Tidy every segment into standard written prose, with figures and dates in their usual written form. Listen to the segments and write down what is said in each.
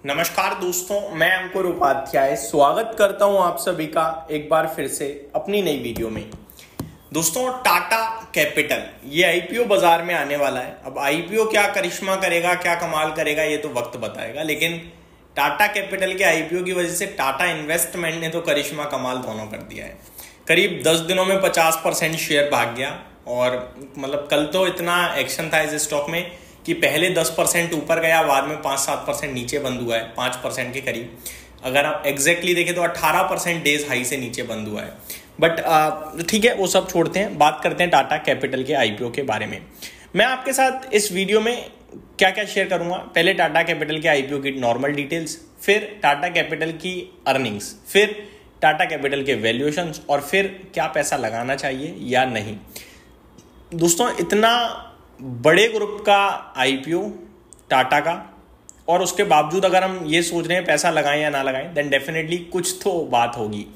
नमस्कार दोस्तों, मैं अंकुर उपाध्याय स्वागत करता हूं आप सभी का एक बार फिर से अपनी नई वीडियो में। दोस्तों, टाटा कैपिटल ये आईपीओ बाजार में आने वाला है। अब आईपीओ क्या करिश्मा करेगा, क्या कमाल करेगा, ये तो वक्त बताएगा। लेकिन टाटा कैपिटल के आईपीओ की वजह से टाटा इन्वेस्टमेंट ने तो करिश्मा कमाल दोनों कर दिया है। करीब 10 दिनों में 50% शेयर भाग गया और मतलब कल तो इतना एक्शन था इस स्टॉक में कि पहले 10% ऊपर गया, बाद में 5-7% नीचे बंद हुआ है, 5% के करीब। अगर आप एग्जैक्टली देखें तो 18% डेज हाई से नीचे बंद हुआ है। बट ठीक है, वो सब छोड़ते हैं, बात करते हैं टाटा कैपिटल के आईपीओ के बारे में। मैं आपके साथ इस वीडियो में क्या क्या शेयर करूंगा। पहले टाटा कैपिटल के आईपीओ की नॉर्मल डिटेल्स, फिर टाटा कैपिटल की अर्निंग्स, फिर टाटा कैपिटल के वैल्यूएशंस और फिर क्या पैसा लगाना चाहिए या नहीं। दोस्तों, इतना बड़े ग्रुप का आईपीओ टाटा का, और उसके बावजूद अगर हम ये सोच रहे हैं पैसा लगाएं या ना लगाएं, देन डेफिनेटली कुछ तो बात होगी।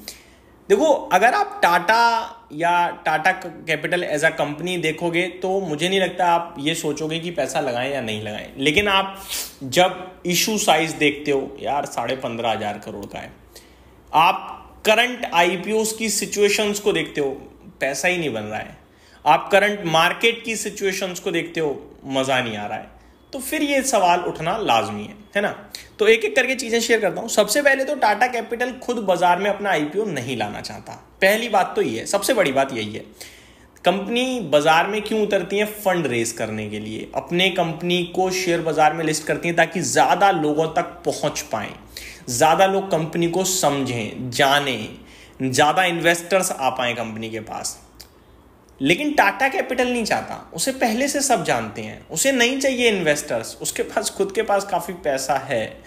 देखो, अगर आप टाटा या Tata Capital as a company देखोगे तो मुझे नहीं लगता आप ये सोचोगे कि पैसा लगाएं या नहीं लगाएं। लेकिन आप जब इशू साइज देखते हो, यार 15,500 करोड़ का है, आप करंट आईपीओस की सिचुएशंस को देखते हो, पैसा ही नहीं बन रहा है, आप करंट मार्केट की सिचुएशंस को देखते हो, मजा नहीं आ रहा है, तो फिर ये सवाल उठना लाजमी है ना। तो एक एक करके चीजें शेयर करता हूं। सबसे पहले तो टाटा कैपिटल खुद बाजार में अपना आईपीओ नहीं लाना चाहता। पहली बात तो ये है, सबसे बड़ी बात यही है। कंपनी बाजार में क्यों उतरती है? फंड रेज करने के लिए। अपने कंपनी को शेयर बाजार में लिस्ट करती है ताकि ज्यादा लोगों तक पहुंच पाए, ज्यादा लोग कंपनी को समझें, जाने, ज्यादा इन्वेस्टर्स आ पाए कंपनी के पास। लेकिन टाटा कैपिटल नहीं चाहता, उसे पहले से सब जानते हैं, उसे नहीं चाहिए इन्वेस्टर्स, उसके पास खुद के पास काफी पैसा है,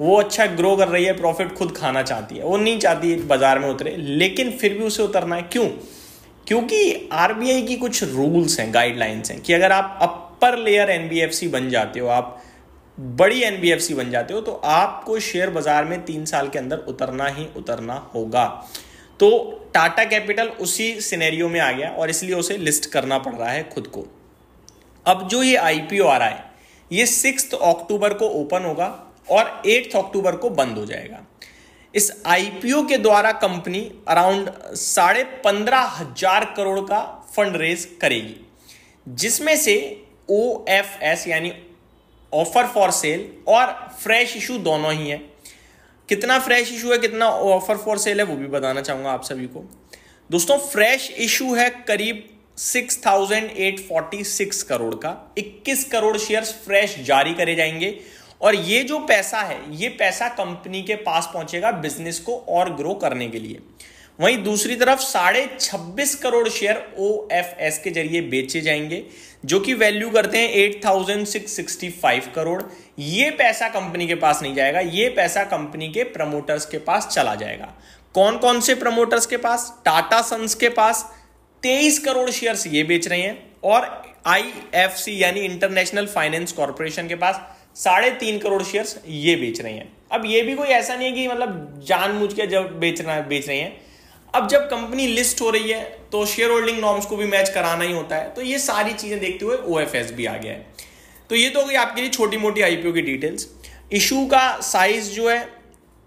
वो अच्छा ग्रो कर रही है, प्रॉफिट खुद खाना चाहती है, वो नहीं चाहती बाजार में उतरे। लेकिन फिर भी उसे उतरना है। क्यों? क्योंकि आरबीआई की कुछ रूल्स हैं, गाइडलाइंस हैं कि अगर आप अपर लेयर एनबीएफसी बन जाते हो, आप बड़ी एनबीएफसी बन जाते हो, तो आपको शेयर बाजार में 3 साल के अंदर उतरना ही उतरना होगा। तो टाटा कैपिटल उसी सिनेरियो में आ गया और इसलिए उसे लिस्ट करना पड़ रहा है खुद को। अब जो ये आईपीओ आ रहा है, ये 6 अक्टूबर को ओपन होगा और 8 अक्टूबर को बंद हो जाएगा। इस आईपीओ के द्वारा कंपनी अराउंड 15,500 करोड़ का फंड रेज करेगी, जिसमें से ओएफएस यानी ऑफर फॉर सेल और फ्रेश इशू दोनों ही है। कितना फ्रेश इशू है, कितना ऑफर फॉर सेल है, वो भी बताना चाहूंगा आप सभी को। दोस्तों, फ्रेश इशू है करीब 6,846 करोड़ का। 21 करोड़ शेयर्स फ्रेश जारी करे जाएंगे और ये जो पैसा है, ये पैसा कंपनी के पास पहुंचेगा बिजनेस को और ग्रो करने के लिए। वहीं दूसरी तरफ 26.5 करोड़ शेयर ओएफएस के जरिए बेचे जाएंगे, जो कि वैल्यू करते हैं 8,665 करोड़। ये पैसा कंपनी के पास नहीं जाएगा, ये पैसा कंपनी के प्रमोटर्स के पास चला जाएगा। कौन कौन से प्रमोटर्स के पास? टाटा सन्स के पास 23 करोड़ शेयर्स ये बेच रहे हैं और आईएफसी यानी इंटरनेशनल फाइनेंस कॉर्पोरेशन के पास 3.5 करोड़ शेयर्स ये बेच रहे हैं। अब ये भी कोई ऐसा नहीं है कि मतलब जानबूझ के जब बेच रहे हैं। अब जब कंपनी लिस्ट हो रही है तो शेयर होल्डिंग नॉर्म्स को भी मैच कराना ही होता है। तो ये सारी चीजें देखते हुए ओएफएस भी आ गया है। तो ये तो हो गई आपके लिए छोटी मोटी आईपीओ की डिटेल्स। इशू का साइज जो है,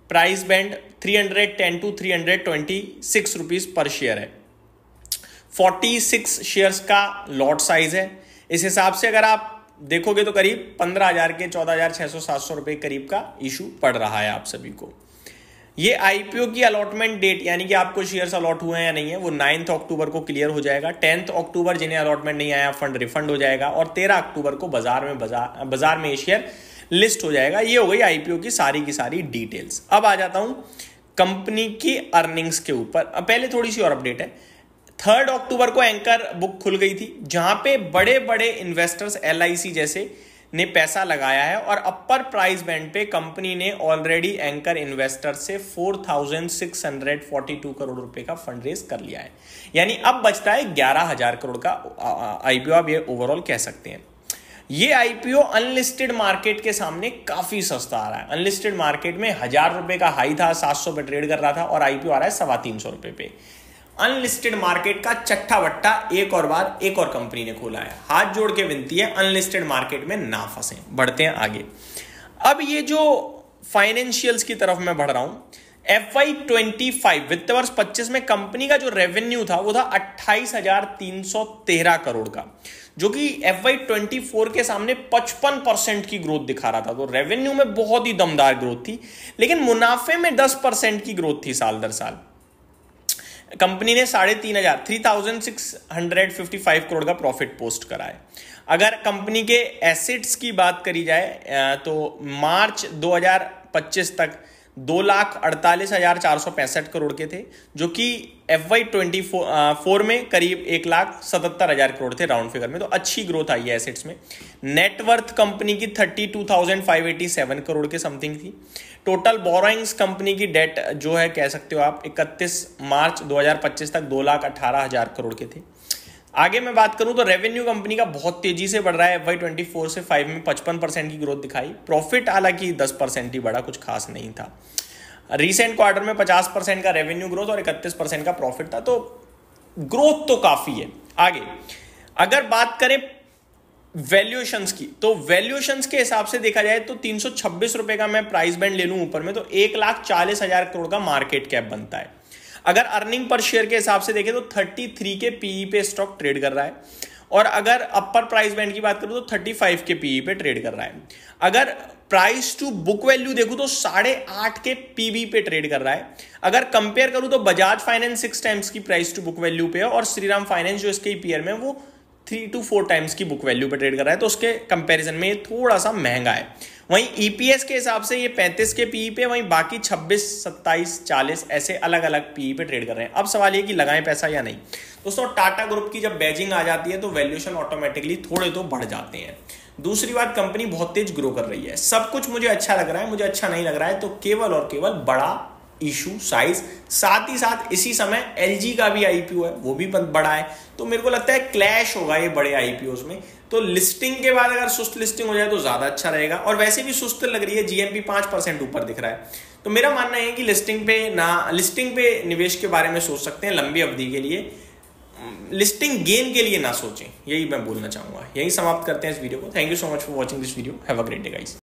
price band 310 to 326 rupees per share है। 46 शेयर्स का लॉट साइज है। इस हिसाब से अगर आप देखोगे तो करीब 15,000 के 14,600-700 रुपए करीब का इशू पड़ रहा है आप सभी को। ये आईपीओ की अलॉटमेंट डेट यानी कि आपको शेयर्स अलॉट हुए हैं या नहीं है, वो 9 अक्टूबर को क्लियर हो जाएगा। 10 अक्टूबर जिन्हें अलॉटमेंट नहीं आया, फंड रिफंड हो जाएगा और 13 अक्टूबर को बाजार में ये शेयर लिस्ट हो जाएगा। ये हो गई आईपीओ की सारी डिटेल्स। अब आ जाता हूं कंपनी की अर्निंग्स के ऊपर। पहले थोड़ी सी और अपडेट है। 3 अक्टूबर को एंकर बुक खुल गई थी, जहां पे बड़े बड़े इन्वेस्टर्स एलआईसी जैसे ने पैसा लगाया है और अपर प्राइस बैंड पे कंपनी ने ऑलरेडी एंकर इन्वेस्टर से 4,642 करोड़ रुपए का फंड रेज कर लिया है। यानी अब बचता है 11,000 करोड़ का आईपीओ, आप ये ओवरऑल कह सकते हैं। ये आईपीओ अनलिस्टेड मार्केट के सामने काफी सस्ता आ रहा है। अनलिस्टेड मार्केट में 1,000 रुपए का हाई था, 700 पे ट्रेड कर रहा था और आईपीओ आ रहा है 350 रुपए पे। अनलिस्टेड मार्केट का चट्टा बट्टा एक और बार एक और कंपनी ने खोला है। हाथ जोड़ के विनती है, अनलिस्टेड मार्केट में ना फंसे। बढ़ते हैं आगे। अब ये जो फाइनेंशियल्स की तरफ मैं बढ़ रहा हूं। FY25 वित्त वर्ष 25 में कंपनी का जो रेवेन्यू था वो था 28,313 करोड़ का, जो कि FY24 के सामने 55% की ग्रोथ दिखा रहा था। तो रेवेन्यू में बहुत ही दमदार ग्रोथ थी, लेकिन मुनाफे में 10% की ग्रोथ थी साल दर साल। कंपनी ने 3,655 करोड़ का प्रॉफिट पोस्ट करा है। अगर कंपनी के एसेट्स की बात करी जाए तो मार्च 2025 तक 2,48,465 करोड़ के थे, जो कि FY24 में करीब 1,77,000 करोड़ थे राउंड फिगर में। तो अच्छी ग्रोथ आई है एसेट्स में। नेटवर्थ कंपनी की 32,587 करोड़ के समथिंग थी। टोटल बोरोइंग्स कंपनी की डेट जो है कह सकते हो आप 31 मार्च 2025 तक 2,18,000 करोड़ के थे। आगे मैं बात करूं तो रेवेन्यू कंपनी का बहुत तेजी से बढ़ रहा है। FY24 से 5 में 55% की ग्रोथ दिखाई। प्रॉफिट हालांकि 10% ही बढ़ा, कुछ खास नहीं था। रिसेंट क्वार्टर में 50% का रेवेन्यू ग्रोथ और 31% का प्रॉफिट था, तो ग्रोथ तो काफी है। आगे अगर बात करें वैल्यूएशंस की, तो वैल्यूएशंस के हिसाब से देखा जाए तो 326 रुपए का मैं प्राइस बैंड ले लूं ऊपर में, तो 1,40,000 करोड़ का मार्केट कैप बनता है। अगर अर्निंग पर शेयर के हिसाब से देखें तो 33 के पीई पे स्टॉक ट्रेड कर रहा है, और अगर अपर प्राइस बैंड की बात करूं तो 35 के पीई पे ट्रेड कर रहा है। अगर प्राइस टू बुक वैल्यू देखूं तो 8.5 के पीबी पे ट्रेड कर रहा है। अगर कंपेयर करूं तो बजाज फाइनेंस 6 टाइम्स की प्राइस टू बुक वैल्यू पे है, और श्रीराम फाइनेंस जो इसके पीयर में वो 3 to 4 टाइम्स की बुक वैल्यू पे ट्रेड कर रहा है, तो उसके कंपैरिजन में ये थोड़ा सा महंगा है। वहीं ईपीएस के हिसाब से ये 35 के पीई पे, वहीं बाकी 26, 27, 40 ऐसे अलग अलग पीई पे ट्रेड कर रहे हैं। अब सवाल ये कि लगाएं पैसा या नहीं। दोस्तों टाटा ग्रुप की जब बैजिंग आ जाती है तो वैल्यूएशन ऑटोमेटिकली थोड़े तो बढ़ जाते हैं। दूसरी बात, कंपनी बहुत तेज ग्रो कर रही है। सब कुछ मुझे अच्छा लग रहा है, मुझे अच्छा नहीं लग रहा है तो केवल और केवल बड़ा इशू साइज, साथ ही साथ इसी समय एलजी का भी आईपीओ है, वो भी बड़ा है, तो मेरे को लगता है क्लैश होगा ये बड़े आईपीओस में। तो लिस्टिंग के बाद अगर सुस्त लिस्टिंग हो जाए तो ज्यादा अच्छा रहेगा, और वैसे भी सुस्त लग रही है, जीएमपी 5% ऊपर दिख रहा है। तो मेरा मानना है कि लिस्टिंग पे निवेश के बारे में सोच सकते हैं लंबी अवधि के लिए, लिस्टिंग गेन के लिए ना सोचें, यही मैं बोलना चाहूंगा। यही समाप्त करते हैं इस वीडियो को। Thank you so much for watching this video. Have a great day guys.